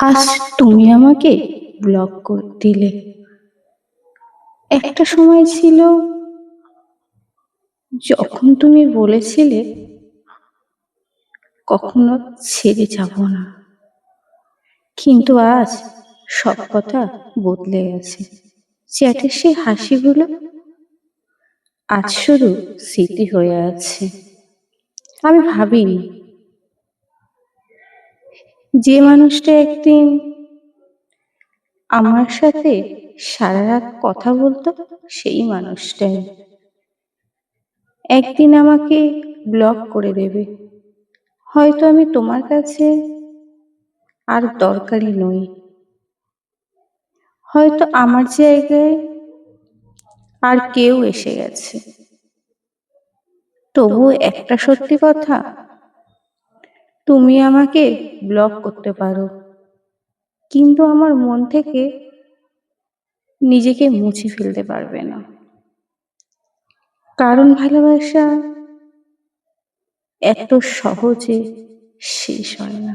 আজ তুমি আমাকে ব্লক করে দিলে। একটা সময় ছিল যখন তুমি বলেছিলে কখনো ছেড়ে যাব না, কিন্তু আজ সব কথা বদলে গেছে। চ্যাটের সেই হাসিগুলো আজ শুধু স্মৃতি হয়ে আছে। আমি ভাবিনি যে মানুষটা একদিন আমার সাথে সারা রাত কথা বলতো, সেই মানুষটাই একদিন আমাকে ব্লক করে দেবে। হয়তো আমি তোমার কাছে আর দরকারি নই, হয়তো আমার জায়গায় আর কেউ এসে গেছে। তবু একটা সত্যি কথা, তুমি আমাকে ব্লক করতে পারো, কিন্তু আমার মন থেকে নিজেকে মুছে ফেলতে পারবে না। কারণ ভালোবাসা এত সহজে শেষ হয় না।